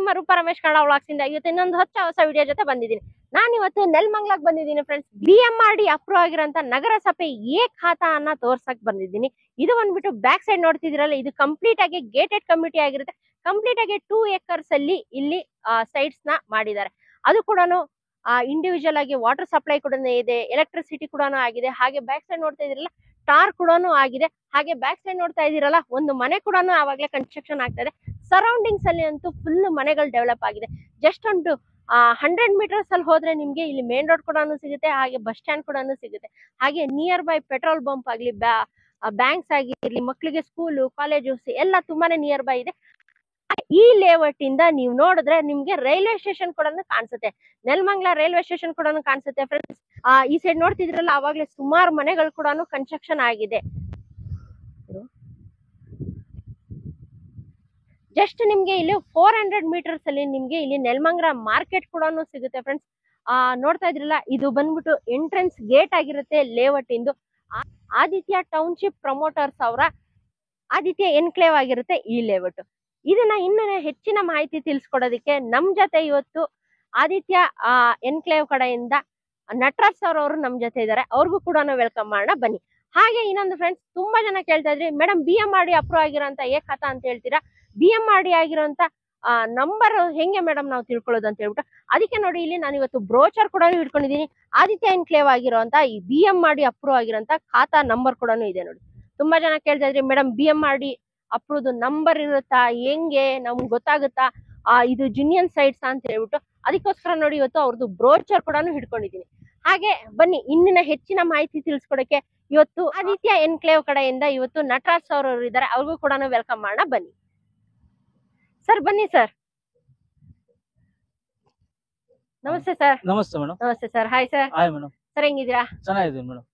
ನಿಮ್ಮ ರೂಪ ರಮೇಶ್ ಕನ್ನಡ ವ್ಲಾಗ್ಸ್ ಇಂದ ಇವತ್ತು ಇನ್ನೊಂದು ಹೊಸ ವಿಡಿಯೋ ಜೊತೆ ಬಂದಿದ್ದೀನಿ. ನಾನು ಇವತ್ತು ನೆಲಮಂಗಲಕ್ಕೆ ಬಂದಿದ್ದೀನಿ ಫ್ರೆಂಡ್ಸ್. BMRD ಅಪ್ರೂವ್ ಆಗಿರೋಂತ ನಗರಸಭೆ ಎ ಖಾತಾ ಅನ್ನ ತೋರ್ಸಕ್ ಬಂದಿದ್ದೀನಿ. ಇದು ಬಂದ್ಬಿಟ್ಟು ಬ್ಯಾಕ್ ಸೈಡ್ ನೋಡ್ತಿದಿರಲ್ಲ, ಇದು ಕಂಪ್ಲೀಟ್ ಆಗಿ ಗೇಟೆಡ್ ಕಮ್ಯುನಿಟಿ ಆಗಿರುತ್ತೆ. ಕಂಪ್ಲೀಟ್ ಆಗಿ 2 acres ಅಲ್ಲಿ ಇಲ್ಲಿ ಸೈಟ್ಸ್ ನ ಮಾಡಿದ್ದಾರೆ. ಅದು ಕೂಡ ಇಂಡಿವಿಜುವಲ್ ಆಗಿ ವಾಟರ್ ಸಪ್ಲೈ ಕೂಡ ಇದೆ, ಎಲೆಕ್ಟ್ರಿಸಿಟಿ ಕೂಡ ಆಗಿದೆ. ಹಾಗೆ ಬ್ಯಾಕ್ ಸೈಡ್ ನೋಡ್ತಾ ಇದಿರಲ್ಲ, ಟಾರ್ ಕೂಡ ಆಗಿದೆ. ಹಾಗೆ ಬ್ಯಾಕ್ ಸೈಡ್ ನೋಡ್ತಾ ಇದೀರಲ್ಲ, ಒಂದು ಮನೆ ಕೂಡ ಆವಾಗಲೇ ಕನ್ಸ್ಟ್ರಕ್ಷನ್ ಆಗ್ತಾ ಇದೆ. ಸರೌಂಡಿಂಗ್ಸ್ ಅಲ್ಲಿ ಅಂತೂ ಫುಲ್ ಮನೆಗಳು ಡೆವಲಪ್ ಆಗಿದೆ. ಜಸ್ಟ್ ಒಂದು 100 meters ಅಲ್ಲಿ ಹೋದ್ರೆ ನಿಮ್ಗೆ ಇಲ್ಲಿ ಮೇನ್ ರೋಡ್ ಕೂಡ ಸಿಗುತ್ತೆ, ಹಾಗೆ ಬಸ್ ಸ್ಟ್ಯಾಂಡ್ ಕೂಡ ಸಿಗುತ್ತೆ. ಹಾಗೆ ನಿಯರ್ ಬೈ ಪೆಟ್ರೋಲ್ ಬಂಪ್ ಆಗ್ಲಿ, ಬ್ಯಾಂಕ್ಸ್ ಆಗಿರ್ಲಿ, ಮಕ್ಕಳಿಗೆ ಸ್ಕೂಲು ಕಾಲೇಜು ಎಲ್ಲ ತುಂಬಾನೇ ನಿಯರ್ ಬೈ ಇದೆ. ಈ ಲೇಔಟ್ ಇಂದ ನೀವು ನೋಡಿದ್ರೆ ನಿಮ್ಗೆ ರೈಲ್ವೆ ಸ್ಟೇಷನ್ ಕೂಡ ಕಾಣಿಸುತ್ತೆ. ನೆಲಮಂಗಲ ರೈಲ್ವೆ ಸ್ಟೇಷನ್ ಕೂಡ ಕಾಣಿಸುತ್ತೆ ಫ್ರೆಂಡ್ಸ್. ಈ ಸೈಡ್ ನೋಡ್ತಿದ್ರಲ್ಲ, ಅವಾಗ್ಲೇ ಸುಮಾರು ಮನೆಗಳು ಕೂಡ ಕನ್ಸ್ಟ್ರಕ್ಷನ್ ಆಗಿದೆ. ಜಸ್ಟ್ ನಿಮ್ಗೆ ಇಲ್ಲಿ 400 meters ಅಲ್ಲಿ ನಿಮ್ಗೆ ಇಲ್ಲಿ ನೆಲಮಂಗಲ ಮಾರ್ಕೆಟ್ ಕೂಡ ಸಿಗುತ್ತೆ ಫ್ರೆಂಡ್ಸ್. ನೋಡ್ತಾ ಇದ್ರಲ್ಲ, ಇದು ಬಂದ್ಬಿಟ್ಟು ಎಂಟ್ರೆನ್ಸ್ ಗೇಟ್ ಆಗಿರುತ್ತೆ ಲೇಔಟ್ ಇಂದು. ಆದಿತ್ಯ ಟೌನ್ಶಿಪ್ ಪ್ರಮೋಟರ್ಸ್ ಅವರ ಆದಿತ್ಯ ಎನ್ಕ್ಲೇವ್ ಆಗಿರುತ್ತೆ ಈ ಲೇಔಟ್. ಇದನ್ನ ಇನ್ನೂ ಹೆಚ್ಚಿನ ಮಾಹಿತಿ ತಿಳಿಸ್ಕೊಡೋದಕ್ಕೆ ನಮ್ ಜೊತೆ ಇವತ್ತು ಆದಿತ್ಯ ಎನ್ಕ್ಲೇವ್ ಕಡೆಯಿಂದ ನಟರಾಜ್ ಸರ್ ಅವರು ನಮ್ ಜೊತೆ ಇದ್ದಾರೆ. ಅವ್ರಿಗೂ ಕೂಡ ವೆಲ್ಕಮ್ ಮಾಡೋಣ ಬನ್ನಿ. ಹಾಗೆ ಇನ್ನೊಂದು ಫ್ರೆಂಡ್ಸ್, ತುಂಬಾ ಜನ ಕೇಳ್ತಾ ಇದ್ರಿ, ಮೇಡಮ್ BMRD ಅಪ್ರೂವ್ ಆಗಿರೋಂತ ಏ ಖಾತಾ ಅಂತ ಹೇಳ್ತೀರಾ, BMRD ಆಗಿರೋಂತ ನಂಬರ್ ಹೆಂಗೆ ಮೇಡಮ್ ನಾವು ತಿಳ್ಕೊಳ್ಳೋದು ಅಂತ ಹೇಳ್ಬಿಟ್ಟು, ಅದಕ್ಕೆ ನೋಡಿ ಇಲ್ಲಿ ನಾನು ಇವತ್ತು ಬ್ರೋಚರ್ ಕೂಡ ಹಿಡ್ಕೊಂಡಿದ್ದೀನಿ. ಆದಿತ್ಯ ಎನ್ಕ್ಲೇವ್ ಆಗಿರೋಂತ ಈ BMRD ಅಪ್ರೂವ್ ಆಗಿರೋಂತ ಖಾತಾ ನಂಬರ್ ಕೂಡ ಇದೆ ನೋಡಿ. ತುಂಬಾ ಜನ ಕೇಳ್ತಾ ಇದ್ರಿ, ಮೇಡಮ್ BMRD ಅಪ್ರೂವ್ದು ನಂಬರ್ ಇರುತ್ತಾ, ಹೆಂಗೆ ನಮ್ಗೆ ಗೊತ್ತಾಗುತ್ತಾ, ಇದು ಜುನಿಯನ್ ಸೈಟ್ಸ್ ಅಂತ ಹೇಳ್ಬಿಟ್ಟು, ಅದಕ್ಕೋಸ್ಕರ ನೋಡಿ ಇವತ್ತು ಅವ್ರದ್ದು ಬ್ರೋಚರ್ ಕೂಡ ಹಿಡ್ಕೊಂಡಿದ್ದೀನಿ. ಹಾಗೆ ಬನ್ನಿ, ಇನ್ನಿನ ಹೆಚ್ಚಿನ ಮಾಹಿತಿ ತಿಳಿಸ್ಕೊಡಕ್ಕೆ ಇವತ್ತು ಆದಿತ್ಯ ಎನ್ಕ್ಲೇವ್ ಕಡೆಯಿಂದ ಇವತ್ತು ನಟರಾಜ್ ಸರ್ ಅವರು ಇದ್ದಾರೆ. ಅವ್ರಿಗೂ ಕೂಡ ವೆಲ್ಕಮ್ ಮಾಡೋಣ ಬನ್ನಿ. ಸರ್ ಬನ್ನಿ ಸರ್. ನಮಸ್ತೆ ಸರ್. ನಮಸ್ತೆ ಮೇಡಮ್. ನಮಸ್ತೆ sir. Hi sir. Hi madam. Sir ಹೆಂಗಿದ್ದೀರಾ? ಚೆನ್ನಾಗಿದ್ದೀನಿ ಮೇಡಮ್,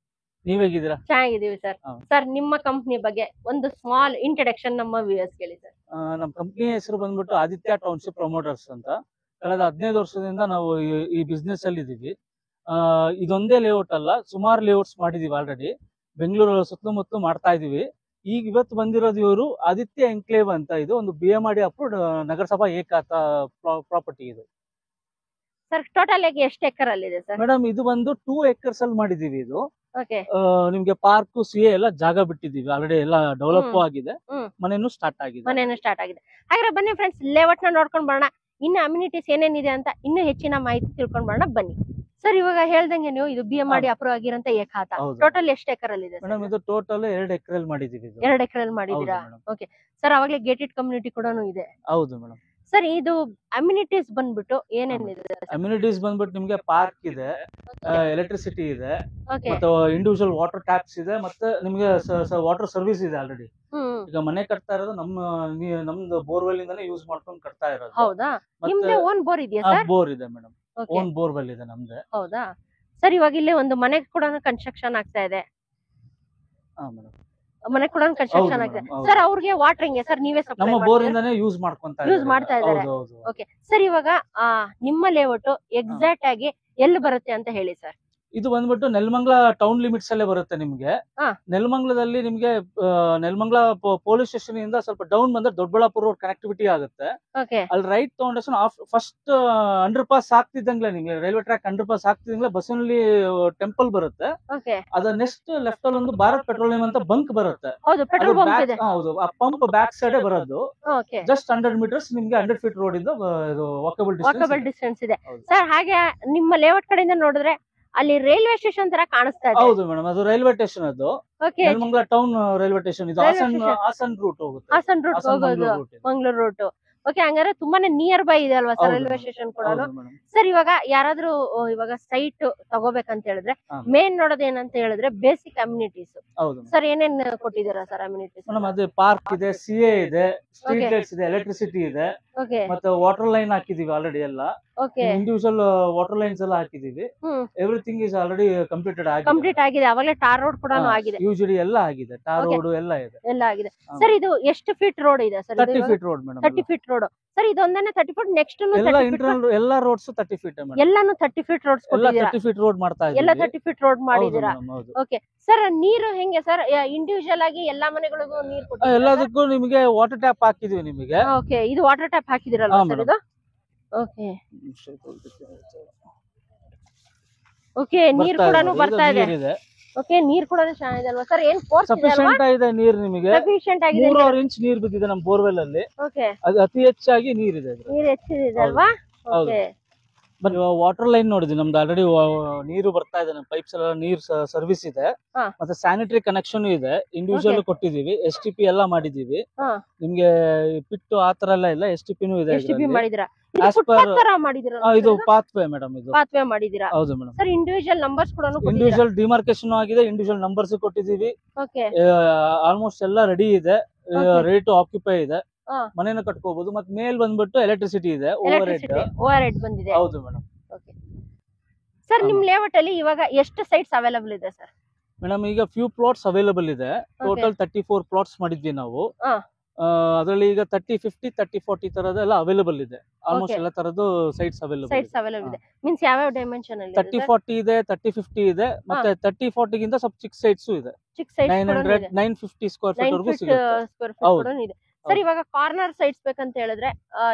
ನೀವ್ ಹೇಗಿದ್ದೀರಾ? ಚೆನ್ನಾಗಿದ್ದೀವಿ ಸರ್. ಸರ್ ನಿಮ್ಮ ಕಂಪ್ನಿ ಬಗ್ಗೆ ಒಂದು ಸ್ಮಾಲ್ ಇಂಟ್ರಡಕ್ಷನ್ ನಮ್ಮ ವ್ಯೂಯರ್ಸ್ ಕೇಳಿ ಸರ್. ನಮ್ಮ ಕಂಪ್ನಿ ಹೆಸರು ಬಂದ್ಬಿಟ್ಟು ಆದಿತ್ಯ ಟೌನ್ಶಿಪ್ ಪ್ರಮೋಟರ್ಸ್ ಅಂತ. ಕಳೆದ 15 ವರ್ಷದಿಂದ ನಾವು ಈ ಬಿಸ್ನೆಸ್ ಅಲ್ಲಿ ಇದೀವಿ. ಇದೊಂದೇ ಲೇಔಟ್ ಅಲ್ಲ, ಸುಮಾರು ಲೇಔಟ್ಸ್ ಮಾಡಿದೀವಿ ಆಲ್ರೆಡಿ. ಬೆಂಗಳೂರು ಸುತ್ತಮುತ್ತ ಮಾಡ್ತಾ ಇದೀವಿ. ಈಗ ಇವತ್ತು ಬಂದಿರೋದು ಇವರು ಆದಿತ್ಯ ಎನ್ಕ್ಲೇವ್ ಅಂತ. ಇದು ಒಂದು BMRD ಅಪ್ರೂವ್ಡ್ ನಗರಸಭಾ ಏ ಖಾತಾ ಪ್ರಾಪರ್ಟಿ ಇದು. ಸರ್ ಟೋಟಲ್ ಆಗಿ ಎಷ್ಟು ಎಕರ್ ಅಲ್ಲಿ ಇದೆ ಸರ್? ಮೇಡಮ್ ಇದು ಬಂದು 2 acres ಅಲ್ಲಿ ಮಾಡಿದೀವಿ. ಇದು ಓಕೆ. ನಿಮ್ಗೆ ಪಾರ್ಕ್ CA ಎಲ್ಲ ಜಾಗ ಬಿಟ್ಟಿದೀವಿ ಆಲ್ರೆಡಿ, ಎಲ್ಲ ಡೆವಲಪ್ ಆಗಿದೆ. ಮನೆನೂ ಸ್ಟಾರ್ಟ್ ಆಗಿದೆ. ಹಾಗಾದ್ರೆ ಬನ್ನಿ ಫ್ರೆಂಡ್ಸ್, ಲೇಔಟ್ ನ ನೋಡ್ಕೊಂಡ್ ಬರೋಣ. ಇನ್ನು ಅಮ್ಯುನಿಟೀಸ್ ಏನೇನಿದೆ ಅಂತ ಇನ್ನೂ ಹೆಚ್ಚಿನ ಮಾಹಿತಿ ತಿಳ್ಕೊಂಡ್ ಬರೋಣ ಬನ್ನಿ. ಸರ್ ಇವಾಗ ಹೇಳ್ದಂಗೆ ನೀವು ಇದು BMRD ಅಪ್ರೂವ್ ಆಗಿರೋಂತ ಏ ಖಾತಾ ಟೋಟಲ್ ಎಷ್ಟು ಎಕರ್ ಅಲ್ಲಿ ಇದೆ? ಮೇಡಮ್ ಇದು ಟೋಟಲ್ 2 acre ಅಲ್ಲಿ ಮಾಡಿದೀವಿ. 2 acre ಅಲ್ಲಿ ಮಾಡಿದೀರಾ? Okay sir. ಅವಾಗಲೇ ಗೇಟೆಡ್ ಕಮ್ಯುನಿಟಿ ಕೂಡ ಇದೆ. ಹೌದು ಮೇಡಮ್. ಸರ್ ಇದು ಅಮ್ಯುನಿಟೀಸ್ ಬಂದ್ಬಿಟ್ಟು ಏನೇನಿದೆ? ಅಮ್ಯುನಿಟೀಸ್ ಬಂದ್ಬಿಟ್ಟು ನಿಮ್ಗೆ ಪಾರ್ಕ್ ಇದೆ, ಎಲೆಕ್ಟ್ರಿಸಿಟಿ ಇದೆ, ಮತ್ತೆ ಇಂಡಿವಿಜುವಲ್ ವಾಟರ್ ಟ್ಯಾಪ್ಸ್ ಇದೆ, ಮತ್ತೆ ನಿಮ್ಗೆ ವಾಟರ್ ಸರ್ವಿಸ್ ಇದೆ ಆಲ್ರೆಡಿ. ಈಗ ಮನೆ ಕಟ್ತಾ ಇರೋದು ನಮ್ದು ಬೋರ್ವೆಲ್ ಇಂದಾನೆ ಯೂಸ್ ಮಾಡ್ಕೊಂಡು ಕಟ್ತಾ ಇರೋದು. ಹೌದಾ? ನಿಮ್ದೇ ಓನ್ ಬೋರ್ ಇದೆಯಾ ಸರ್? ಬೋರ್ ಇದೆ ಮೇಡಮ್, ಓನ್ ಬೋರ್ವೆಲ್ ಇದೆ ನಮ್ದೆ. ಹೌದಾ ಸರ್? ಇವಾಗ ಇಲ್ಲಿ ಒಂದು ಮನೆ ಕೂಡ ಕನ್ಸ್ಟ್ರಕ್ಷನ್ ಆಗ್ತಾ ಇದೆ. ಮನೆ ಕೂಡ ಕನ್ಸ್ಟ್ರಕ್ಷನ್ ಆಗಿದೆ ಸರ್. ಅವ್ರಿಗೆ ವಾಟರ್ ಹೆಂಗೆ ಸರ್? ನೀವೇ ನಮ್ಮ ಬೋರ್ ಇಂದಾನೆ ಯೂಸ್ ಮಾಡ್ತಾ ಇದ್ದಾರೆ. Okay sir. ಇವಾಗ ನಿಮ್ಮ ಲೇಔಟ್ ಎಕ್ಸಾಕ್ಟ್ ಆಗಿ ಎಲ್ಲಿ ಬರುತ್ತೆ ಅಂತ ಹೇಳಿ ಸರ್. ಇದು ಬಂದ್ಬಿಟ್ಟು ನೆಲಮಂಗಲ ಟೌನ್ ಲಿಮಿಟ್ಸ್ ಅಲ್ಲೇ ಬರುತ್ತೆ ನಿಮ್ಗೆ. ನೆಲಮಂಗಲದಲ್ಲಿ ನಿಮ್ಗೆ ನೆಲಮಂಗಲ ಪೊಲೀಸ್ ಸ್ಟೇಷನ್ ಇಂದ ಸ್ವಲ್ಪ ಡೌನ್ ಬಂದ್ರೆ ದೊಡ್ಡಬಳ್ಳಾಪುರ ರೋಡ್ ಕನೆಕ್ಟಿವಿಟಿ ಆಗುತ್ತೆ. ಅಲ್ಲಿ ರೈಟ್ ತಗೊಂಡ ಫಸ್ಟ್ ಅಂಡರ್ ಪಾಸ್ ಆಗ್ತಿದ್ದಂಗ್ಲೆ ನಿಮ್ಗೆ ರೈಲ್ವೆ ಟ್ರ್ಯಾಕ್ ಅಂಡರ್ ಪಾಸ್ ಆಗ್ತಿದ್ದಂಗ್ಲೆ ಬಸವನಹಳ್ಳಿ ಟೆಂಪಲ್ ಬರುತ್ತೆ. ಅದ ನೆಕ್ಸ್ಟ್ ಲೆಫ್ಟ್ ಅಲ್ಲಿ ಒಂದು ಭಾರತ್ ಪೆಟ್ರೋಲಿಯಂ ಅಂತ ಬಂಕ್ ಬರುತ್ತೆ. ಹೌದು, ಆ ಪಂಪ್ ಬ್ಯಾಕ್ ಸೈಡ್ ಬರೋದು. ಜಸ್ಟ್ 100 meters ನಿಮ್ಗೆ 100 feet ರೋಡ್ ಇಂದ ವಾಕಬಲ್ ಡಿಸ್ಟೆನ್ಸ್ ಇದೆ ಸರ್. ಹಾಗೆ ನಿಮ್ಮ ಲೇಔಟ್ ಕಡೆಯಿಂದ ನೋಡಿದ್ರೆ ಅಲ್ಲಿ ರೈಲ್ವೆ ಸ್ಟೇಷನ್ ತರ ಕಾಣಿಸ್ತಾ ಇದೆ. ಹೌದು ಮೇಡಮ್, ಅದು ರೈಲ್ವೆ ಸ್ಟೇಷನ್. ಅದು ನೆಲಮಂಗಲ ಟೌನ್ ರೈಲ್ವೆ ಸ್ಟೇಷನ್. ಇದು ಹಾಸನ್ ರೂಟ್ ಹೋಗುತ್ತೆ. ಹಾಸನ್ ರೂಟ್ ಹೋಗೋದು, ಮಂಗಳೂರು ರೂಟ್. ಓಕೆ. ಹಂಗಾರೆ ತುಂಬಾನೇ ನಿಯರ್ ಬೈ ಇದೆ ಅಲ್ವಾ ಸರ್ ರೈಲ್ವೆ ಸ್ಟೇಷನ್ ಕೂಡ? ಸರ್ ಇವಾಗ ಯಾರಾದ್ರೂ ಇವಾಗ ಸೈಟ್ ತಗೋಬೇಕಂತ ಹೇಳಿದ್ರೆ ಮೇನ್ ನೋಡೋದು ಏನಂತ ಹೇಳಿದ್ರೆ ಬೇಸಿಕ್ ಅಮ್ಯುನಿಟೀಸ್. ಸರ್ ಏನೇನ್ ಕೊಟ್ಟಿದ್ದೀರಾ ಸರ್ ಅಮ್ಯುನಿಟೀಸ್? ಅದೇ ಪಾರ್ಕ್ ಇದೆ, CA ಇದೆ, ಸ್ಟ್ರೀಟ್ ಲೈಟ್ಸ್ ಇದೆ, ಎಲೆಕ್ಟ್ರಿಸಿಟಿ ಇದೆ, ಮತ್ತೆ ವಾಟರ್ ಲೈನ್ ಹಾಕಿದೀವಿ ಆಲ್ರೆಡಿ. ಎಲ್ಲ ಇಂಡಿವಿಜುವಲ್ ವಾಟರ್ ಲೈನ್ಸ್ ಎಲ್ಲ ಹಾಕಿದೀವಿ. ಎವ್ರಿಥಿಂಗ್ ಇಸ್ ಆಲ್ರೆಡಿ ಕಂಪ್ಲೀಟ್ ಆಗಿದೆ. ಅವಾಗಲೇ ಟಾರ್ ರೋಡ್ ಕೂಡ ಆಗಿದೆ. ಯೂಶಲಿ ಎಲ್ಲ ಆಗಿದೆ, ಟಾರ್ ರೋಡ್ ಎಲ್ಲ ಆಗಿದೆ. ಸರ್ ಇದು ಎಷ್ಟು ಫೀಟ್ ರೋಡ್ ಇದೆ sir? 30 feet road madam. 30 feet road sir. ಇದೊಂದನೇ 30 feet, ನೆಕ್ಸ್ಟ್ ಎಲ್ಲ ರೋಡ್ಸ್ 30 feet ಮೇಡಮ್. ಎಲ್ಲಾನು 30 feet ರೋಡ್ಸ್ ಕೊಟ್ಟಿದ್ದೀರಾ? 30 feet ರೋಡ್ ಮಾಡ್ತಾ ಇದ್ದೀವಿ. ಎಲ್ಲ 30 feet ರೋಡ್ ಮಾಡಿದ್ದೀರಾ? Okay sir. ನೀರು ಹೆಂಗೆ ಸರ್? ಇಂಡಿವಿಜುವಲ್ ಆಗಿ ಎಲ್ಲಾ ಮನೆಗಳಿಗೂ ನೀರು ಕೊಟ್ಟಿದ್ದೀರಾ? ಎಲ್ಲದಕ್ಕೂ ನಿಮಗೆ ವಾಟರ್ ಟ್ಯಾಪ್ ಹಾಕಿದೀವಿ ನಿಮಗೆ. ಓಕೆ. ಇದು ವಾಟರ್ ಟ್ಯಾಪ್ ಹಾಕಿದಿರಲ್ವಾ ಸರ್? ಇದು ಓಕೆ ಓಕೆ, ನೀರ್ ಕೂಡ ಬರ್ತಾ ಇದೆ. ಓಕೆ, ನೀರ್ ಕೂಡ ಚೆನ್ನಾಗಿದೆ ಅಲ್ವಾ ಸರ್? ಏನ್ ಫೋರ್ಸ್ ಇದೆ ಅಲ್ವಾ? ಸಫಿಶಿಯಂಟ್ ಇದೆ ನೀರ್ ನಿಮಗೆ. ಸಫಿಶಿಯಂಟ್ ಆಗಿದೆ. 3 ಇಂಚ್ ನೀರ್ ಬಿದ್ದಿದೆ ನಮ್ಮ ಬೋರ್ವೆಲ್ ಅಲ್ಲಿ. ಓಕೆ, ಅದು ಅತಿ ಹೆಚ್ಚಾಗಿ ನೀರಿದೆ. ನೀರ್ ಹೆಚ್ಚಿದೆ ಅಲ್ವಾ? ಓಕೆ, ಬಟ್ ವಾಟರ್ ಲೈನ್ ನೋಡಿದ್ವಿ ನಮ್ದು ಆಲ್ರೆಡಿ ನೀರು ಬರ್ತಾ ಇದೆ. ನಮ್ಮ ಪೈಪ್ಸ್ ಎಲ್ಲ ನೀರ್ ಸರ್ವಿಸ್ ಇದೆ, ಮತ್ತೆ ಸ್ಯಾನಿಟರಿ ಕನೆಕ್ಷನ್ ಇದೆ. ಇಂಡಿವಿಜುವಲ್ ಕೊಟ್ಟಿದೀವಿ, STP ಎಲ್ಲ ಮಾಡಿದೀವಿ. ನಿಮ್ಗೆ ಪಿಟ್ಟು ಆತರ ಎಲ್ಲ ಇಲ್ಲ, STP ನೂ ಇದೆ. STP ಮಾಡಿದಿರಾ? ಇದು ಪಾತ್ವೇ ಮೇಡಮ್, ಇದು ಪಾತ್ವೇ ಮಾಡಿದಿರಾ? ಹೌದು ಮೇಡಮ್. ಸರ್ ಇಂಡಿವಿಜುವಲ್ ನಂಬರ್ಸ್ ಕೂಡ ಇಂಡಿವಿಜುವಲ್ ಡಿಮಾರ್ಕೇಶನ್ ಆಗಿದೆ, ಇಂಡಿವಿಜುವಲ್ ನಂಬರ್ಸ್ ಕೊಟ್ಟಿದೀವಿ. ಓಕೆ, ಆಲ್ಮೋಸ್ಟ್ ಎಲ್ಲ ರೆಡಿ ಇದೆ. ರೇಟ್ ಆಕ್ಯುಪೈ ಇದೆ, ಮನೇನ ಕಟ್ಕೋಬಹುದು. ಮತ್ತೆ ಮೇಲ್ ಬಂದ್ಬಿಟ್ಟು ಎಲೆಕ್ಟ್ರಿಸಿಟಿ ಇದೆ, ಓವರ್ ಹೆಡ್ ಬಂದಿದೆ. ಹೌದು ಮೇಡಮ್. ಓಕೆ ಸರ್, ನಿಮ್ ಲೇಔಟ್ ಅಲ್ಲಿ ಇವಾಗ ಎಷ್ಟು ಸೈಟ್ಸ್ ಅವೈಲಬಲ್ ಇದೆ ಸರ್? ಮೇಡಮ್ ಈಗ ಫ್ಯೂ ಪ್ಲಾಟ್ಸ್ ಅವೈಲಬಲ್ ಇದೆ. ಟೋಟಲ್ 34 ಪ್ಲಾಟ್ಸ್ ಮಾಡಿದ್ವಿ ನಾವು. ಅದರಲ್ಲಿ ಈಗ 30, 50, 30, 40 ತರದ ಎಲ್ಲ ಅವೈಲಬಲ್ ಇದೆ. ಆಲ್ಮೋಸ್ಟ್ ಎಲ್ಲ ತರದ್ದು ಸೈಟ್ಸ್ ಅವೈಲಬಲ್ ಇದೆ. ಮೀನ್ಸ್ ಯಾವ ಡೈಮೆನ್ಷನ್ ಅಲ್ಲಿ? 30, 40 ಇದೆ, 30, 50 ಇದೆ. ಮತ್ತೆ 30, 40 ಗಿಂತ ಸ್ವಲ್ಪ ಚಿಕ್ಕ ಸೈಟ್ಸ್ ಇದೆ. 900, 950 ಸ್ಕ್ವೇರ್ ಫೀಟ್ ವರೆಗೂ ಸಿಗುತ್ತೆ. ಸರ್ ಇವಾಗ ಕಾರ್ನರ್ ಸೈಟ್ಸ್ ಬೇಕಂತ ಹೇಳಿದ್ರೆ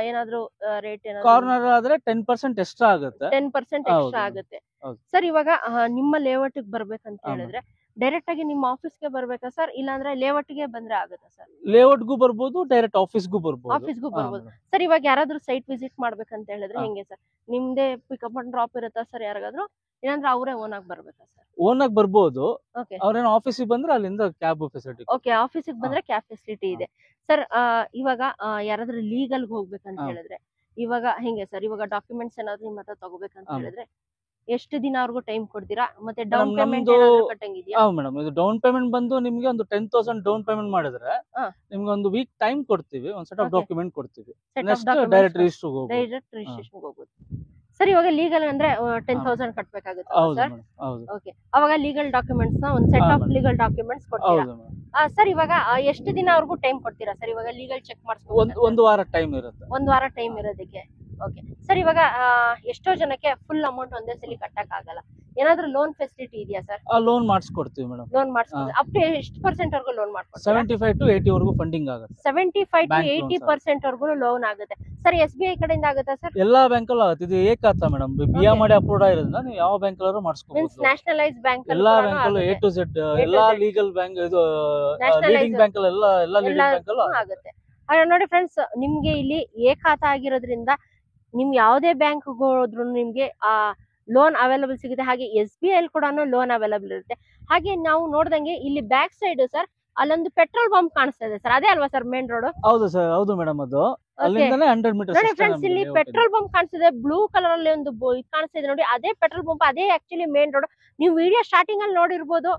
ಏನಾದ್ರು ರೇಟ್ ಏನಾದ್ರು? ಕಾರ್ನರ್ ಆದ್ರೆ 10% ಎಕ್ಸ್ಟ್ರಾ ಆಗುತ್ತೆ. 10% ಎಕ್ಸ್ಟ್ರಾ ಆಗುತ್ತೆ. ಸರ್ ಇವಾಗ ನಿಮ್ಮ ಲೇಔಟ್ ಗೆ ಬರ್ಬೇಕಂತ ಹೇಳಿದ್ರೆ ಡೈರೆಕ್ಟ್ ಆಗಿ ನಿಮ್ಮ ಆಫೀಸ್ ಗೆ ಬರ್ಬೇಕಾ ಸರ್, ಇಲ್ಲಾಂದ್ರೆ ಲೇಔಟ್ ಗೆ ಬಂದ್ರೆ ಆಗುತ್ತಾ ಸರ್? ಲೇಔಟ್ ಗೂ ಬರ್ಬೋದು, ಡೈರೆಕ್ಟ್ ಆಫೀಸ್ಗೂ ಬರ್ಬೋದು. ಆಫೀಸ್ಗೂ ಬರ್ಬೋದು. ಸರ್ ಇವಾಗ ಯಾರಾದ್ರೂ ಸೈಟ್ ವಿಸಿಟ್ ಮಾಡ್ಬೇಕಂತ ಹೇಳಿದ್ರೆ ಹೆಂಗೆ ಸರ್? ನಿಮ್ದೇ ಪಿಕಪ್ ಅಂಡ್ ಡ್ರಾಪ್ ಇರುತ್ತಾ ಸರ್ ಯಾರಿಗಾದ್ರೂ, ಇಲ್ಲಾಂದ್ರೆ ಅವರೇ ಓನ್ ಆಗಿ ಬರ್ಬೇಕಾ ಸರ್? ಓನ್ ಆಗಿ ಬರ್ಬೋದು. ಅವ್ರೇನು ಆಫೀಸಿಗೆ ಬಂದ್ರೆ ಅಲ್ಲಿಂದ ಕ್ಯಾಬ್ ಫೆಸಿಲಿಟಿ. ಓಕೆ, ಆಫೀಸಿಗೆ ಬಂದ್ರೆ ಕ್ಯಾಬ್ ಫೆಸಿಲಿಟಿ ಇದೆ. ಸರ್ ಇವಾಗ ಯಾರಾದ್ರೂ ಲೀಗಲ್ ಹೋಗ್ಬೇಕಂತ ಹೇಳಿದ್ರೆ ಇವಾಗ ಹೆಂಗೆ ಸರ್? ಇವಾಗ ಡಾಕ್ಯುಮೆಂಟ್ಸ್ ಏನಾದ್ರು ನಿಮ್ಮ ಹತ್ರ ತಗೋಬೇಕಂತ ಹೇಳಿದ್ರೆ ಎಷ್ಟು ದಿನವರೆಗೂ ಟೈಮ್ ಕೊಡ್ತೀರಾ? ಮತ್ತೆ ಡೌನ್ ಪೇಮೆಂಟ್ ಏನಾದ್ರು ಕಟ್ಟಂಗಿದ್ಯಾ? ಹೌದು ಮೇಡಮ್, ಇದು ಡೌನ್ ಪೇಮೆಂಟ್ ಬಂದು ನಿಮ್ಗೆ ಒಂದು 10,000 ಡೌನ್ ಪೇಮೆಂಟ್ ಮಾಡಿದ್ರೆ ನಿಮ್ಗೆ ಒಂದು ವೀಕ್ ಟೈಮ್ ಕೊಡ್ತೀವಿ, ಒಂದು ಸೆಟ್ ಆಫ್ ಡಾಕ್ಯುಮೆಂಟ್ ಕೊಡ್ತೀವಿ. ನೆಕ್ಸ್ಟ್ ಡೈರೆಕ್ಟ್ ರಿಜಿಸ್ಟ್ರೇಷನ್ ಹೋಗುತ್ತೆ. ಸರ್ ಇವಾಗ ಲೀಗಲ್ ಅಂದ್ರೆ 10,000 ಕಟ್ಬೇಕಾಗುತ್ತೆ ಸರ್? ಓಕೆ, ಅವಾಗ ಲೀಗಲ್ ಡಾಕ್ಯುಮೆಂಟ್ಸ್ ನ ಒಂದು ಸೆಟ್ ಆಫ್ ಲೀಗಲ್ ಡಾಕ್ಯುಮೆಂಟ್ಸ್ ಕೊಡ್ತೀರಾ? ಸರ್ ಇವಾಗ ಎಷ್ಟು ದಿನವರೆಗೂ ಟೈಮ್ ಕೊಡ್ತೀರಾ ಸರ್? ಇವಾಗ ಲೀಗಲ್ ಚೆಕ್ ಮಾಡಿಸ್ಕೊಂಡು ಒಂದು ವಾರ ಟೈಮ್ ಇರುತ್ತೆ. ಒಂದು ವಾರ ಟೈಮ್ ಇರೋದಕ್ಕೆ. ಓಕೆ ಸರ್, ಇವಾಗ ಎಷ್ಟೋ ಜನಕ್ಕೆ ಫುಲ್ ಅಮೌಂಟ್ ಒಂದೇ ಸಲ ಕಟ್ಟಕ್ ಆಗಲ್ಲ, ಏನಾದ್ರೂ ಲೋನ್ ಫೆಸಿಲಿಟಿ ಇದೆಯಾ ಸರ್? ಲೋನ್ ಮಾಡಿಸ್ಕೊಡ್ತೀವಿ ಮೇಡಮ್. ಲೋನ್ ಮಾಡಿಸ್ಕೊಡ್ತೀವಿ. ಅಪ್ ಟು ಎಷ್ಟು % ವರೆಗೂ ಲೋನ್ ಮಾಡ್ಕೊಡ್ತೀವಿ? 75 to 80 ವರೆಗೂ ಫಂಡಿಂಗ್ ಆಗುತ್ತೆ. 75 to 80% ವರೆಗೂ ಲೋನ್ ಆಗುತ್ತೆ ಸರ್. SBI ಕಡೆಯಿಂದ ಆಗುತ್ತಾ ಸರ್? ಎಲ್ಲಾ ಬ್ಯಾಂಕ್ ಅಲ್ಲೂ ಆಗುತ್ತೆ. ಇದು ಏಕಾತ ಮೇಡಮ್, ಬಿಯಾ ಮಾಡಿ ಅಪ್ರೂವ್ಡ್ ಆಗಿರೋದ್ರಿಂದ ನೀವು ಯಾವ ಬ್ಯಾಂಕ್ ಅಲ್ಲೂ ಮಾಡಿಸ್ಕೋಬಹುದು. ನ್ಯಾಷನಲೈಸ್ ಬ್ಯಾಂಕ್ ಎಲ್ಲಾ ಬ್ಯಾಂಕ್ ಅಲ್ಲೂ A to Z, ಎಲ್ಲಾ ಲೀಗಲ್ ಬ್ಯಾಂಕ್, ಇದು ಲೀಡಿಂಗ್ ಬ್ಯಾಂಕ್ ಎಲ್ಲ ಲೀಡಿಂಗ್ ಬ್ಯಾಂಕ್ ಅಲ್ಲೂ ಆಗುತ್ತೆ. ನೋಡಿ ಫ್ರೆಂಡ್ಸ್, ನಿಮ್ಗೆ ಇಲ್ಲಿ ಏಕಾತ ಆಗಿರೋದ್ರಿಂದ ನಿಮ್ ಯಾವ್ದೇ ಬ್ಯಾಂಕ್ ಹೋದ್ರು ನಿಮ್ಗೆ ಲೋನ್ ಅವೈಲಬಲ್ ಸಿಗುತ್ತೆ. ಹಾಗೆ SBI ಕೂಡ ಲೋನ್ ಅವೈಲಬಲ್ ಇರುತ್ತೆ. ಹಾಗೆ ನಾವು ನೋಡ್ದಂಗೆ ಇಲ್ಲಿ ಬ್ಯಾಕ್ ಸೈಡ್ ಸರ್ ಅಲ್ಲೊಂದು ಪೆಟ್ರೋಲ್ ಬಂಪ್ ಕಾಣಿಸ್ತಾ ಇದೆ ಸರ್, ಅದೇ ಅಲ್ವಾ ಸರ್ ಮೇನ್ ರೋಡ್? ಹೌದು ಸರ್, ಹೌದು ಮೇಡಮ್, ಅದು ಅಲ್ಲಿಂದನೇ 100 ಮೀಟರ್ಸ್. ನೋಡಿ ಫ್ರೆಂಡ್ಸ್, ಇಲ್ಲಿ ಪೆಟ್ರೋಲ್ ಬಂಪ್ ಕಾಣಿಸ್ತಿದೆ, ಬ್ಲೂ ಕಲರ್ ಅಲ್ಲಿ ಒಂದು ಕಾಣಿಸ್ತಿದೆ ನೋಡಿ, ಅದೇ ಪೆಟ್ರೋಲ್ ಬಂಪ್, ಅದೇ ಆಕ್ಚುಲಿ ಮೇನ್ ರೋಡ್. ನೀವು ವಿಡಿಯೋ ಸ್ಟಾರ್ಟಿಂಗ್ ಅಲ್ಲಿ ನೋಡಿರ್ಬೋದು,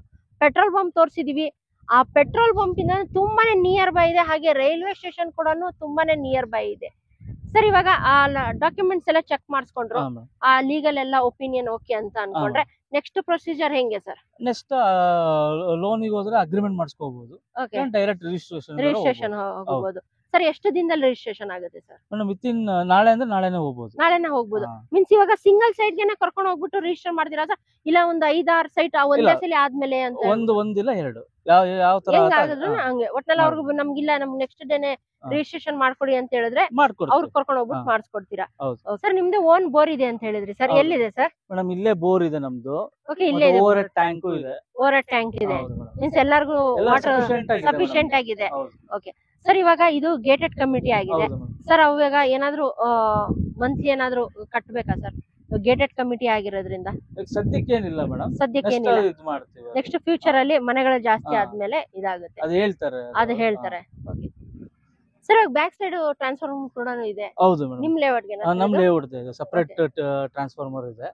ಪೆಟ್ರೋಲ್ ಬಂಪ್ ತೋರಿಸಿದೀವಿ. ಆ ಪೆಟ್ರೋಲ್ ಬಂಪ್ ಇಂದ ತುಂಬಾನೇ ನಿಯರ್ ಬೈ ಇದೆ. ಹಾಗೆ ರೈಲ್ವೆ ಸ್ಟೇಷನ್ ಕೂಡ ತುಂಬಾನೇ ನಿಯರ್ ಬೈ ಇದೆ. ಸರ್ ಇವಾಗ ಡಾಕ್ಯುಮೆಂಟ್ಸ್ ಎಲ್ಲ ಚೆಕ್ ಮಾಡಿಸ್ಕೊಂಡ್ರು, ಆ ಲೀಗಲ್ ಎಲ್ಲ ಒಪಿನಿಯನ್ ಓಕೆ ಅಂತ ಅನ್ಕೊಂಡ್ರೆ ನೆಕ್ಸ್ಟ್ ಪ್ರೊಸೀಜರ್ ಹೆಂಗೆ ಸರ್? ನೆಕ್ಸ್ಟ್ ಲೋನ್ ಹೋದ್ರೆ ಅಗ್ರಿಮೆಂಟ್ ಮಾಡಿಸ್ಕೋಬಹುದು, ಡೈರೆಕ್ಟ್ ರಿಜಿಸ್ಟ್ರೇಷನ್ ಹೋಗಬಹುದು. ಸರ್ ಎಷ್ಟು ದಿನದಲ್ಲಿ ರಿಜಿಸ್ಟ್ರೇಷನ್ ಆಗುತ್ತೆ ಸರ್? ಮೇಡಮ್ ವಿತಿನ್ ನಾಳೆ ಅಂದ್ರೆ ನಾಳೆನೇ ಹೋಗ್ಬೋದು. ನಾಳೆನೇ ಹೋಗ್ಬೋದು. ಮೀನ್ಸ್ ಇವಾಗ ಸಿಂಗಲ್ ಸೈಟ್ ಗೆನೆ ಕರ್ಕೊಂಡು ಹೋಗ್ಬಿಟ್ಟು ರಿಜಿಸ್ಟರ್ ಮಾಡ್ತೀರಾ ಸರ್, ಇಲ್ಲ ಒಂದು 5-6 ಸೈಟ್ ಒಂದೇ ಸಲ ಆದ್ಮೇಲೆ ಅಂತ? ಒಂದಿಲ್ಲ ಎರಡು, ಯಾವ ತರ ಹಂಗೆ ಒಟ್ನಲ್ಲಿ ಅವ್ರಿಗೆ ನಮ್ಗಿಲ್ಲ, ನಮ್ಗೆ ನೆಕ್ಸ್ಟ್ ಡೇನೆ ರಿಜಿಸ್ಟ್ರೇಷನ್ ಮಾಡ್ಕೊಡಿ ಅಂತ ಹೇಳಿದ್ರೆ ಅವ್ರು ಕರ್ಕೊಂಡು ಹೋಗ್ಬಿಟ್ಟು ಮಾಡಿಸ್ಕೊಡ್ತೀರಾ? ಸರ್ ನಿಮ್ದು ಓನ್ ಬೋರ್ ಇದೆ ಅಂತ ಹೇಳಿದ್ರಿ ಸರ್, ಎಲ್ಲಿದೆ ಸರ್? ಮೇಡಮ್ ಇಲ್ಲೇ ಬೋರ್ ಇದೆ ನಮ್ದು. ಓಕೆ, ಇಲ್ಲೇ ಇದೆ. ಓವರ್ ಹೆಡ್ ಟ್ಯಾಂಕ್ ಇದೆ. ಓವರ್ ಹೆಡ್ ಟ್ಯಾಂಕ್ ಇದೆ. ಮೀನ್ಸ್ ಎಲ್ಲರಿಗೂ ವಾಟರ್ ಸಫಿಶಿಯಂಟ್ ಆಗಿದೆ. ಓಕೆ ಸರ್, ಇವಾಗ ಇದು ಗೇಟೆಡ್ ಕಮ್ಯುನಿಟಿ ಆಗಿದೆ ಸರ್. ಅವಾಗ ಏನಾದ್ರು ಮಂತ್ಲಿ ಏನಾದ್ರು ಕಟ್ಟಬೇಕಾ ಸರ್? ಗೇಟೆಡ್ ಕಮಿಟಿ ಆಗಿರೋದ್ರಿಂದ ಸದ್ಯಕ್ಕೆ ಏನಿಲ್ಲ ಮೇಡಮ್, ಸದ್ಯಕ್ಕೆ ಏನಿಲ್ಲ. ನೆಕ್ಸ್ಟ್ ಫ್ಯೂಚರ್ ಅಲ್ಲಿ ಮನೆಗಳು ಜಾಸ್ತಿ ಆದ್ಮೇಲೆ ಇದಾಗುತ್ತೆ, ಅದು ಹೇಳ್ತಾರೆ. Okay sir, back side transformer ಕೂಡ ಇದೆ. ಹೌದು ಮೇಡಮ್, ನಿಮ್ ಲೇಔಟ್ ಗೆ? ನಮ್ ಲೇಔಟ್ ಇದೆ, ಸಪರೇಟ್ ಟ್ರಾನ್ಸ್ಫಾರ್ಮರ್ ಇದೆ.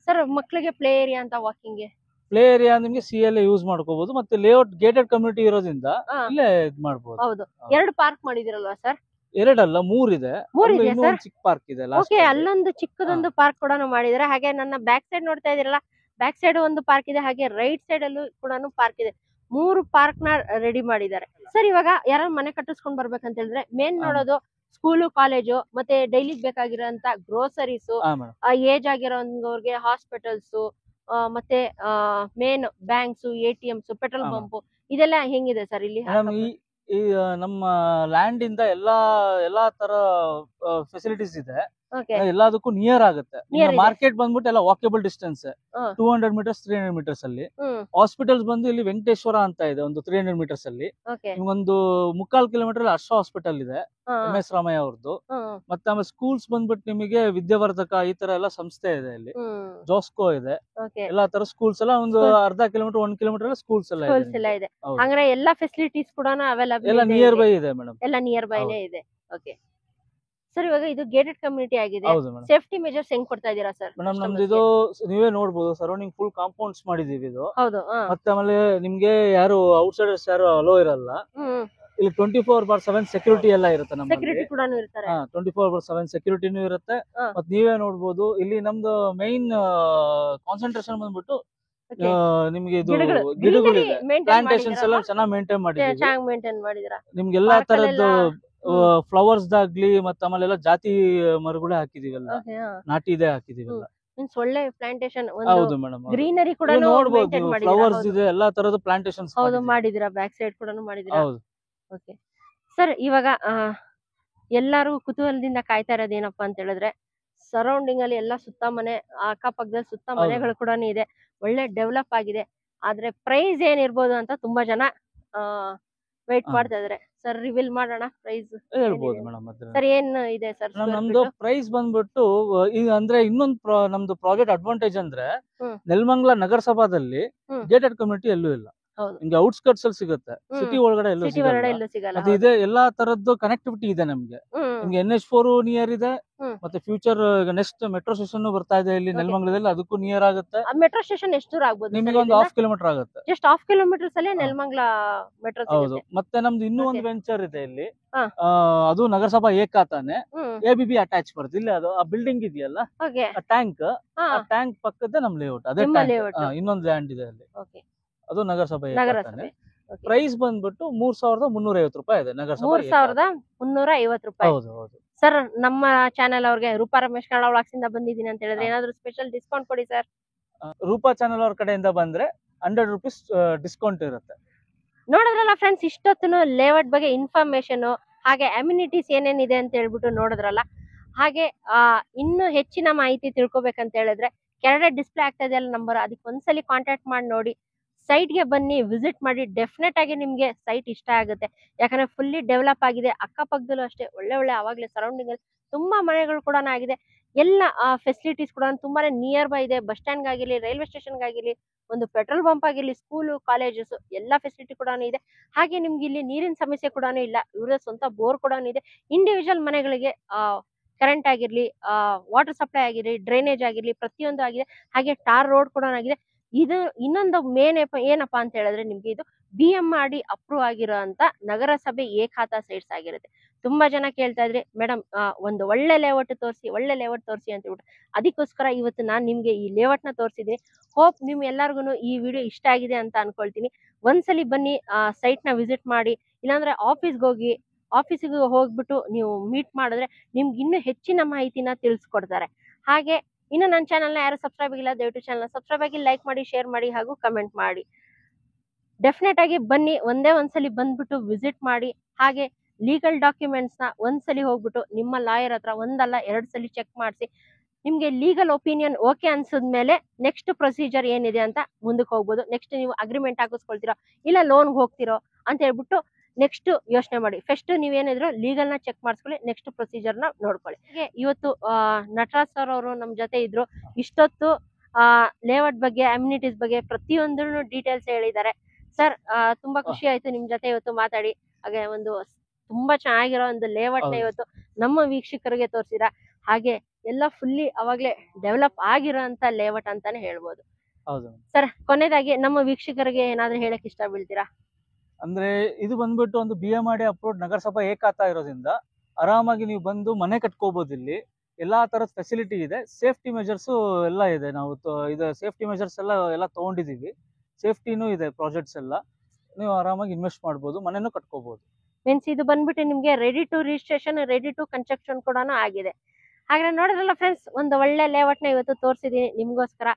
ಸರ್ ಮಕ್ಕಳಿಗೆ ಪ್ಲೇ ಏರಿಯಾ ಅಂತ, ವಾಕಿಂಗ್ ಗೆ ಪ್ಲೇ ಏರಿಯಾ ನಿಮ್ಗೆ CLA ಯೂಸ್ ಮಾಡ್ಕೋಬಹುದು. ಮತ್ತೆ ಲೇಔಟ್ ಗೇಟೆಡ್ ಕಮ್ಯುನಿಟಿ ಇರೋದ್ರಿಂದ ಇಲ್ಲೇ ಇದು ಮಾಡಬಹುದು. ಹೌದು, 2 ಪಾರ್ಕ್ ಮಾಡಿದಿರಲ್ವಾ ಸರ್? 2 ಅಲ್ಲ 3 ಇದೆ. ಚಿಕ್ಕ ಪಾರ್ಕ್ ಇದೆ. ಓಕೆ, ಅಲ್ಲೊಂದು ಚಿಕ್ಕದೊಂದು ಪಾರ್ಕ್ ಕೂಡ ಮಾಡಿದ್ದಾರೆ. ಹಾಗೆ ನನ್ನ ಬ್ಯಾಕ್ ಸೈಡ್ ನೋಡ್ತಾ ಇದೀರಲ್ಲ, ಬ್ಯಾಕ್ ಸೈಡ್ ಒಂದು ಪಾರ್ಕ್ ಇದೆ, ಹಾಗೆ ರೈಟ್ ಸೈಡ್ ಅಲ್ಲೂ ಕೂಡ ಪಾರ್ಕ್ ಇದೆ. 3 ಪಾರ್ಕ್ ನ ರೆಡಿ ಮಾಡಿದ್ದಾರೆ ಸರ್. ಇವಾಗ ಯಾರು ಮನೆ ಕಟ್ಟಿಸ್ಕೊಂಡ್ ಬರ್ಬೇಕಂತ ಹೇಳಿದ್ರೆ ಮೇನ್ ನೋಡೋದು ಸ್ಕೂಲು, ಕಾಲೇಜು, ಮತ್ತೆ ಡೈಲಿ ಬೇಕಾಗಿರೋಂತ ಗ್ರೋಸರೀಸ್, ಏಜ್ ಆಗಿರೋರ್ಗೆ ಹಾಸ್ಪಿಟಲ್ಸ್, ಮತ್ತೆ main banks, ATMs, petrol pump, ಇದೆಲ್ಲ ಹೆಂಗಿದೆ ಸರ್ ಇಲ್ಲಿ? ಈ ನಮ್ಮ ಲ್ಯಾಂಡ್ ಇಂದ ಎಲ್ಲಾ ತರ ಫೆಸಿಲಿಟೀಸ್ ಇದೆ. ಓಕೆ ಎಲ್ಲದಕ್ಕೂ ನಿಯರ್ ಆಗುತ್ತೆ. Near ಇದೆ. ಮಾರ್ಕೆಟ್ ಬಂದ್ಬಿಟ್ಟು ಎಲ್ಲ ವಾಕೇಬಲ್ ಡಿಸ್ಟೆನ್ಸ್, ಹ್ಮ್. 200 ಮೀಟರ್ಸ್ 300 ಮೀಟರ್ಸ್ ಅಲ್ಲಿ. ಹ್ಮ್ ಹಾಸ್ಪಿಟಲ್ಸ್ ಬಂದು ಇಲ್ಲಿ ವೆಂಕಟೇಶ್ವರ ಅಂತ ಇದೆ ಒಂದು 300 ಮೀಟರ್ಸ್ ಅಲ್ಲಿ. ಓಕೆ ನಿಮ್ಗೊಂದು 3/4 ಕಿಲೋಮೀಟರ್ ಅಲ್ಲಿ ಹರ್ಷ ಹಾಸ್ಪಿಟಲ್ ಇದೆ, MS ರಾಮಯ್ಯ ಅವ್ರದ್ದು. ಮತ್ತೆ ಆಮೇಲೆ ಸ್ಕೂಲ್ಸ್ ಬಂದ್ಬಿಟ್ಟು ನಿಮಗೆ ವಿದ್ಯಾವರ್ಧಕ ಈ ತರ ಎಲ್ಲ ಸಂಸ್ಥೆ ಇದೆ ಇಲ್ಲಿ, ಜೋಸ್ಕೋ ಇದೆ, ಓಕೆ ಎಲ್ಲಾ ತರ ಸ್ಕೂಲ್ಸ್ ಎಲ್ಲ ಒಂದು Schools. ಅರ್ಧ ಕಿಲೋಮೀಟರ್ 1 ಕಿಲೋಮೀಟರ್ ಎಲ್ಲ ಸ್ಕೂಲ್ಸ್ ಎಲ್ಲ ಸ್ಕೂಲ್ಸ್ ಇದೆ ಎಲ್ಲ ನಿಮ್ಗೆ. ಇದೆ. ಹೌದು. ಹಂಗಾರೆ ಎಲ್ಲಾ ಫೆಸಿಲಿಟೀಸ್ ಕೂಡ ಅವೈಲಬಲ್ ಎಲ್ಲ ನಿಯರ್ ಬೈ ಇದೆ ಮೇಡಮ್. ಎಲ್ಲ ನಿಯರ್ ಬೈನೇ ಇದೆ. ಓಕೆ ಸರ್, ಇವಾಗ ಇದು ಗೇಟೆಡ್ ಕಮ್ಯುನಿಟಿ ಆಗಿದೆ. ಹೌದು ಮೇಡಮ್. ಸೇಫ್ಟಿ ಮೆಜರ್ಸ್ ಹೆಂಗ್ ಕೊಡ್ತಾ ಇದೀರಾ ಸರ್? ಮೇಡಮ್ ನಮ್ದು ಇದು ನೀವೇ ನೋಡ್ಬೋದು, ಸರೌಂಡಿಂಗ್ ಫುಲ್ ಕಾಂಪೌಂಡ್ಸ್ ಮಾಡಿದೀವಿ ಇದು. ಹೌದು. ಮತ್ತೆ ಆಮೇಲೆ ನಿಮ್ಗೆ ಯಾರು ಔಟ್ಸೈಡರ್ಸ್ ಯಾರು ಅಲೋ ಇರಲ್ಲ ಇಲ್ಲಿ. 24/7 ಸೆಕ್ಯೂರಿಟಿ ಎಲ್ಲ ಇರುತ್ತೆ ನಮ್ಮಲ್ಲಿ. ಸೆಕ್ಯೂರಿಟಿ ಕೂಡ ಇರ್ತಾರೆ. 24/7 ಸೆಕ್ಯೂರಿಟಿನೂ ಇರುತ್ತೆ. ಮತ್ತೆ ನೀವೇ ನೋಡ್ಬೋದು ಇಲ್ಲಿ ನಮ್ದು ಮೈನ್ ಕಾನ್ಸಂಟ್ರೇಷನ್ ಬಂದ್ಬಿಟ್ಟು Okay. ನಿಮ್ಗೆ ಇದು ಗಿಡಗಳು ಗಿಡಗಳಿದೆ, maintain ಪ್ಲಾಂಟೇಶನ್ಸ್ ಎಲ್ಲ ಮಾಡಿದ್ದೀರಾ? ಚೆನ್ನಾಗಿ ಮೇಂಟೈನ್ ಮಾಡಿದೀವಿ. ಚೆನ್ನಾಗಿ ಮೇಂಟೈನ್ ಮಾಡಿದಿರಾ. ನಿಮ್ಗೆ ಎಲ್ಲಾ Park ತರದ್ದು ಅಲ್ಲೆಲ್ಲ, ಫ್ಲವರ್ಸ್ ದಾಗ್ಲಿ ಮತ್ತೆ ಆಮೇಲೆ ಎಲ್ಲ ಜಾತಿ ಮರಗಳೇ ಹಾಕಿದೀವಲ್ಲ, ಓಕೆ ನಾಟಿದೆ ಹಾಕಿದೀವಲ್ಲ. ಮೀನ್ಸ್ ಒಳ್ಳೆ ಪ್ಲಾಂಟೇಶನ್, ಹೌದು ಒಂದು ಮೇಡಮ್. ಗ್ರೀನರಿ ಕೂಡ ನೋಡ್ಬೋದು ಮೇಂಟೈನ್ ನೀವು, ಮಾಡಿದಿರಾ. ಫ್ಲವರ್ಸ್ ಇದೆ, ಎಲ್ಲಾ ತರದ ಪ್ಲಾಂಟೇಶನ್ಸ್ ಹೌದು ಮಾಡಿದಿರಾ. ಬ್ಯಾಕ್ ಸೈಡ್ ಕೂಡ ಮಾಡಿದಿರಾ. ಹೌದು. ಓಕೆ ಸರ್, ಇವಾಗ ಎಲ್ಲರೂ ಕುತೂಹಲದಿಂದ ಕಾಯ್ತಾ ಇರೋದು ಏನಪ್ಪಾ ಅಂತ ಹೇಳಿದ್ರೆ, ಸರೌಂಡಿಂಗ್ ಅಲ್ಲಿ ಎಲ್ಲ ಸುತ್ತ ಮನೆ, ಅಕ್ಕಪಕ್ಕದಲ್ಲಿ ಸುತ್ತ ಹೌದು. ಮನೆಗಳು ಕೂಡ ಇದೆ, ಒಳ್ಳೆ ಡೆವಲಪ್ ಆಗಿದೆ. ಆದ್ರೆ ಪ್ರೈಸ್ ಏನಿರ್ಬೋದು ಅಂತ ತುಂಬಾ ಜನ ವೆಯ್ಟ್ ಮಾಡ್ತಾ ಇದಾರೆ. ಸರ್ ರಿವೀಲ್ ಮಾಡೋಣ ಪ್ರೈಸ್ ಹೇಳ್ಬೋದು ಮೇಡಮ್. ಸರ್ ಏನ್ ಇದೆ ಸರ್? ನಮ್ದು ಪ್ರೈಸ್ ಬಂದ್ಬಿಟ್ಟು ಅಂದ್ರೆ ಇನ್ನೊಂದು ನಮ್ದು ಪ್ರಾಜೆಕ್ಟ್ ಅಡ್ವಾಂಟೇಜ್ ಅಂದ್ರೆ ಹ್ಮ್. ನೆಲಮಂಗಲ ನಗರಸಭಾದಲ್ಲಿ ಹ್ಮ್. ಗೇಟೆಡ್ ಕಮ್ಯುನಿಟಿ ಎಲ್ಲೂ ಇಲ್ಲ. ಹೌದು. ನಿಮ್ಗೆ ಔಟ್ಸ್ಕರ್ಟ್ಸ್ ಅಲ್ಲಿ ಸಿಗುತ್ತೆ, ಸಿಟಿ ಒಳಗಡೆ ಎಲ್ಲೂ ಸಿಟಿ ಹೊರಗಡೆ ಸಿಗಲ್ಲ. ಎಲ್ಲೂ ಸಿಗಲ್ಲ. ಅದು ಇದೆ, ಎಲ್ಲಾ ತರದ್ದು ಕನೆಕ್ಟಿವಿಟಿ ಇದೆ ನಮ್ಗೆ. ನಿಮ್ಗೆ NH4 ನಿಯರ್ ಇದೆ, ಮತ್ತೆ ಫ್ಯೂಚರ್ ನೆಕ್ಸ್ಟ್ ಮೆಟ್ರೋ ಸ್ಟೇಷನ್ ಬರ್ತಾ ಇದೆ ಇಲ್ಲಿ Okay. ನೆಲಮಂಗಲದಲ್ಲಿ, ಅದಕ್ಕೂ ನಿಯರ್ ಆಗುತ್ತೆ. ಮೆಟ್ರೋ ಸ್ಟೇಷನ್ ಎಷ್ಟು ದೂರ ಆಗ್ಬೋದು? ನಿಮ್ಗೆ ಒಂದು 1/2 ಕಿಲೋಮೀಟರ್ ಆಗುತ್ತೆ. ಜಸ್ಟ್ 1/2 ಕಿಲೋಮೀಟರ್ಸ್ ಅಲ್ಲೇ ನೆಲಮಂಗಲ ಮೆಟ್ರೋ ಹೌದು. ಸಿಗುತ್ತೆ. ಮತ್ತೆ ನಮ್ದು ಇನ್ನೂ Okay. ಒಂದು ವೆಂಚರ್ ಇದೆ ಇಲ್ಲಿ, ಹಾ. ಅದು ನಗರಸಭಾ ಏಕಾತಾನೆ ಹ್ಮ್ ABB ಅಟ್ಯಾಚ್ ಬರುತ್ತೆ. ಇಲ್ಲಿ ಅದು ಆ ಬಿಲ್ಡಿಂಗ್ ಇದೆಯಲ್ಲ, ಓಕೆ. ಆ ಟ್ಯಾಂಕ್, ಆ ಟ್ಯಾಂಕ್ ಪಕ್ಕದ ನಮ್ ಲೇಔಟ್, ಅದೇ ನಿಮ್ಮ ಟ್ಯಾಂಕ್. layout. ಇನ್ನೊಂದು ಲ್ಯಾಂಡ್ ಇದೆ ಅಲ್ಲಿ, ಓಕೆ. ಅದು ನಗರಸಭಾ ಏಕಾತಾನೆ. ನಗರಸಭೆ. Okay. ಪ್ರೈಸ್ ಬಂದ್ಬಿಟ್ಟು 3,350 ರೂಪಾಯಿ ಇದೆ ನಗರಸಭಾ ಏಕಾತಾನೆ. 3,350 ರೂಪಾಯಿ. ಹೌದು ಹೌದು. ಸರ್, ನಮ್ಮ ಚಾನೆಲ್ ಅವ್ರಿಗೆ ರೂಪಾ ರಮೇಶ್ ಕನ್ನಡ ವ್ಲಾಗ್ಸ್ ಇಂದ ಬಂದಿದ್ದೀನಿ ಅಂತ ಹೇಳಿದ್ರೆ ಏನಾದ್ರು ಸ್ಪೆಷಲ್ ಡಿಸ್ಕೌಂಟ್ ಕೊಡಿ ಸರ್. ರೂಪಾ ಚಾನಲ್ ಅವ್ರ ಕಡೆಯಿಂದ ಬಂದ್ರೆ 100 ರೂಪೀಸ್ ಡಿಸ್ಕೌಂಟ್ ಇರುತ್ತೆ. ನೋಡಿದ್ರಲ್ಲ ಫ್ರೆಂಡ್ಸ್, ಇಷ್ಟೊತ್ತು ಲೇಔಟ್ ಬಗ್ಗೆ ಇನ್ಫಾರ್ಮೇಶನ್, ಹಾಗೆ ಅಮ್ಯುನಿಟೀಸ್ ಏನೇನಿದೆ ಅಂತ ಹೇಳ್ಬಿಟ್ಟು ನೋಡಿದ್ರಲ್ಲ. ಹಾಗೆ ಇನ್ನು ಹೆಚ್ಚಿನ ಮಾಹಿತಿ ತಿಳ್ಕೊಬೇಕಂತ ಹೇಳಿದ್ರೆ ಕೆಳಗಡೆ ಡಿಸ್ಪ್ಲೇ ಆಗ್ತಾ ಇದೆಯಲ್ಲ ನಂಬರ್, ಅದಕ್ಕೆ ಒಂದ್ಸಲಿ ಕಾಂಟ್ಯಾಕ್ಟ್ ಮಾಡಿ ನೋಡಿ. ಸೈಟ್ಗೆ ಬನ್ನಿ, ವಿಸಿಟ್ ಮಾಡಿ. ಡೆಫಿನೆಟ್ ಆಗಿ ನಿಮ್ಗೆ ಸೈಟ್ ಇಷ್ಟ ಆಗುತ್ತೆ. ಯಾಕಂದ್ರೆ ಫುಲ್ಲಿ ಡೆವಲಪ್ ಆಗಿದೆ. ಅಕ್ಕಪಕ್ಕದಲ್ಲೂ ಅಷ್ಟೇ ಒಳ್ಳೆ ಅವಾಗ್ಲೇ ಸರೌಂಡಿಂಗ್ ಅಲ್ಲಿ ತುಂಬಾ ಮನೆಗಳು ಕೂಡ ಆಗಿದೆ. ಎಲ್ಲ ಫೆಸಿಲಿಟೀಸ್ ಕೂಡ ತುಂಬಾನೇ ನಿಯರ್ ಬೈ ಇದೆ. ಬಸ್ ಸ್ಟ್ಯಾಂಡ್ ಆಗಿರ್ಲಿ, ರೈಲ್ವೆ ಸ್ಟೇಷನ್ ಆಗಿರ್ಲಿ, ಒಂದು ಪೆಟ್ರೋಲ್ ಬಂಪ್ ಆಗಿರ್ಲಿ, ಸ್ಕೂಲು, ಕಾಲೇಜಸ್ ಎಲ್ಲ ಫೆಸಿಲಿಟಿ ಕೂಡ ಇದೆ. ಹಾಗೆ ನಿಮ್ಗೆ ಇಲ್ಲಿ ನೀರಿನ ಸಮಸ್ಯೆ ಕೂಡ ಇಲ್ಲ. ಇವ್ರ ಸ್ವಂತ ಬೋರ್ ಕೂಡ ಇದೆ. ಇಂಡಿವಿಜುವಲ್ ಮನೆಗಳಿಗೆ ಕರೆಂಟ್ ಆಗಿರ್ಲಿ, ವಾಟರ್ ಸಪ್ಲೈ ಆಗಿರ್ಲಿ, ಡ್ರೈನೇಜ್ ಆಗಿರ್ಲಿ, ಪ್ರತಿಯೊಂದು ಆಗಿದೆ. ಹಾಗೆ ಟಾರ್ ರೋಡ್ ಕೂಡ ಆಗಿದೆ. ಇದು ಇನ್ನೊಂದು ಮೇನ್ ಏನಪ್ಪಾ ಅಂತ ಹೇಳಿದ್ರೆ, ನಿಮ್ಗೆ ಇದು BMRD ಅಪ್ರೂವ್ ಆಗಿರೋ ಅಂತ ನಗರಸಭೆ ಏಕಾತಾ ಸೈಟ್ಸ್ ಆಗಿರುತ್ತೆ. ತುಂಬಾ ಜನ ಕೇಳ್ತಾ ಇದ್ರಿ, ಮೇಡಮ್ ಒಂದು ಒಳ್ಳೆ ಲೇಔಟ್ ತೋರಿಸಿ ಅಂತ ಹೇಳ್ಬಿಟ್ಟು. ಅದಕ್ಕೋಸ್ಕರ ಇವತ್ತು ನಾನು ನಿಮ್ಗೆ ಈ ಲೇಔಟ್ ನ ತೋರಿಸಿದೀನಿ. ಹೋಪ್ ನಿಮ್ ಎಲ್ಲರಿಗೂ ಈ ವಿಡಿಯೋ ಇಷ್ಟ ಆಗಿದೆ ಅಂತ ಅನ್ಕೊಳ್ತೀನಿ. ಒಂದ್ಸಲಿ ಬನ್ನಿ, ಸೈಟ್ ನ ವಿಸಿಟ್ ಮಾಡಿ. ಇಲ್ಲಾಂದ್ರೆ ಆಫೀಸಿಗೆ ಹೋಗ್ಬಿಟ್ಟು ನೀವು ಮೀಟ್ ಮಾಡಿದ್ರೆ ನಿಮ್ಗೆ ಇನ್ನೂ ಹೆಚ್ಚಿನ ಮಾಹಿತಿನ ತಿಳಿಸ್ಕೊಡ್ತಾರೆ. ಹಾಗೆ ಇನ್ನು ನನ್ನ ಚಾನಲ್ನ ಯಾರು ಸಬ್ಸ್ಕ್ರೈಬ್ ಆಗಿಲ್ಲ, ದಯವಿಟ್ಟು ಚಾನಲ್ ಸಬ್ಸ್ಕ್ರೈಬ್ ಆಗಿ, ಲೈಕ್ ಮಾಡಿ, ಶೇರ್ ಮಾಡಿ, ಹಾಗೂ ಕಮೆಂಟ್ ಮಾಡಿ. ಡೆಫಿನೆಟ್ ಆಗಿ ಬನ್ನಿ, ಒಂದ್ಸಲಿ ಬಂದ್ಬಿಟ್ಟು ವಿಸಿಟ್ ಮಾಡಿ. ಹಾಗೆ ಲೀಗಲ್ ಡಾಕ್ಯುಮೆಂಟ್ಸ್ ನ ಒಂದ್ಸಲಿ ಹೋಗ್ಬಿಟ್ಟು ನಿಮ್ಮ ಲಾಯರ್ ಹತ್ರ ಒಂದಲ್ಲ 2 ಸಲ ಚೆಕ್ ಮಾಡಿಸಿ. ನಿಮ್ಗೆ ಲೀಗಲ್ ಒಪಿನಿಯನ್ ಓಕೆ ಅನ್ಸಿದ್ಮೇಲೆ ನೆಕ್ಸ್ಟ್ ಪ್ರೊಸೀಜರ್ ಏನಿದೆ ಅಂತ ಮುಂದಕ್ಕೆ ಹೋಗ್ಬೋದು. ನೆಕ್ಸ್ಟ್ ನೀವು ಅಗ್ರಿಮೆಂಟ್ ಹಾಕಿಸ್ಕೊಳ್ತೀರೋ ಇಲ್ಲ ಲೋನ್ಗೆ ಹೋಗ್ತಿರೋ ಅಂತ ಹೇಳ್ಬಿಟ್ಟು ನೆಕ್ಸ್ಟ್ ಯೋಚನೆ ಮಾಡಿ. ಫಸ್ಟ್ ನೀವೇನಿದ್ರು ಲೀಗಲ್ ನ ಚೆಕ್ ಮಾಡಿಸ್ಕೊಳ್ಳಿ, ನೆಕ್ಸ್ಟ್ ಪ್ರೊಸೀಜರ್ ನ ನೋಡ್ಕೊಳ್ಳಿ. ಹಾಗೆ ಇವತ್ತು ನಟರಾಜ್ ಸರ್ ಅವರು ನಮ್ ಜೊತೆ ಇದ್ರು. ಇಷ್ಟೊತ್ತು ಲೇಔಟ್ ಬಗ್ಗೆ, ಅಮ್ಯುನಿಟೀಸ್ ಬಗ್ಗೆ ಪ್ರತಿಯೊಂದು ಡೀಟೇಲ್ಸ್ ಹೇಳಿದ್ದಾರೆ. ಸರ್, ತುಂಬಾ ಖುಷಿ ಆಯ್ತು ನಿಮ್ ಜೊತೆ ಇವತ್ತು ಮಾತಾಡಿ. ಹಾಗೆ ಒಂದು ತುಂಬಾ ಚೆನ್ನಾಗಿರೋ ಒಂದು ಲೇಔಟ್ ನ ಇವತ್ತು ನಮ್ಮ ವೀಕ್ಷಕರಿಗೆ ತೋರಿಸಿರ. ಹಾಗೆ ಎಲ್ಲ ಫುಲ್ಲಿ ಅವಾಗ್ಲೇ ಡೆವಲಪ್ ಆಗಿರೋ ಅಂತ ಲೇಔಟ್ ಅಂತಾನೆ ಹೇಳ್ಬೋದು. ಸರ್, ಕೊನೆಯದಾಗಿ ನಮ್ಮ ವೀಕ್ಷಕರಿಗೆ ಏನಾದ್ರು ಹೇಳಕ್ ಇಷ್ಟ ಬೀಳ್ತೀರಾ? ಅಂದ್ರೆ ಇದು ಬಂದ್ಬಿಟ್ಟು ಒಂದು BMRD ಅಪ್ರೂವ್ಡ್ ನಗರಸಭಾ ಏಕಾತಾ ಇರೋದ್ರಿಂದ ಆರಾಮಾಗಿ ನೀವು ಬಂದು ಮನೆ ಕಟ್ಕೋಬಹುದು. ಇಲ್ಲಿ ಎಲ್ಲಾ ತರದ ಫೆಸಿಲಿಟಿ ಇದೆ. ಸೇಫ್ಟಿ ಮೆಜರ್ಸ್ ಎಲ್ಲ ಇದೆ. ನಾವು ಇದು ಸೇಫ್ಟಿ ಮೆಜರ್ಸ್ ಎಲ್ಲ ತಗೊಂಡಿದೀವಿ. ಸೇಫ್ಟಿನೂ ಇದೆ. ಪ್ರಾಜೆಕ್ಟ್ಸ್ ಎಲ್ಲ ನೀವು ಆರಾಮಾಗಿ ಇನ್ವೆಸ್ಟ್ ಮಾಡ್ಬೋದು, ಮನೆನೂ ಕಟ್ಕೋಬಹುದು. ಮೀನ್ಸ್ ಇದು ಬಂದ್ಬಿಟ್ಟು ನಿಮ್ಗೆ ready to registration, ready to construction ಕೂಡ ಆಗಿದೆ. ಹಾಗೆ ನೋಡಿದ್ರಲ್ಲ ಫ್ರೆಂಡ್ಸ್, ಒಂದು ಒಳ್ಳೆ ಲೇಔಟ್ ನ ಇವತ್ತು ತೋರಿಸಿದೀನಿ ನಿಮ್ಗೋಸ್ಕರ.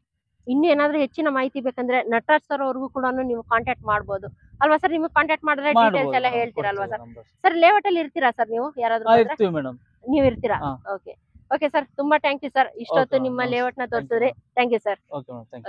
ಇನ್ನು ಏನಾದ್ರೂ ಹೆಚ್ಚಿನ ಮಾಹಿತಿ ಬೇಕಂದ್ರೆ ನಟರಾಜ್ ಸರ್ ಅವ್ರಿಗೂ ಕೂಡ ನೀವು ಕಾಂಟ್ಯಾಕ್ಟ್ ಮಾಡ್ಬೋದು ಅಲ್ವಾ ಸರ್? ನಿಮ್ಗೆ ಕಾಂಟ್ಯಾಕ್ಟ್ ಮಾಡಿದ್ರೆ ಡೀಟೇಲ್ಸ್ ಎಲ್ಲ ಹೇಳ್ತೀರಲ್ವಾ ಸರ್? ಸರ್, ಲೇಔಟ್ ಅಲ್ಲಿ ಇರ್ತೀರಾ ಸರ್ ನೀವು? ಯಾರಾದ್ರೂ ಇರ್ತೀವಿ ಮೇಡಮ್. ನೀವ್ ಇರ್ತೀರಾ? ಓಕೆ ಓಕೆ ಸರ್, ತುಂಬಾ ಥ್ಯಾಂಕ್ ಯು ಸರ್. ಇಷ್ಟೊತ್ತು Okay, ನಿಮ್ಮ madam. ಲೇಔಟ್ ನ Thank you, ತೋರಿಸಿದ್ರಿ. Thank you sir. Okay madam, thank you.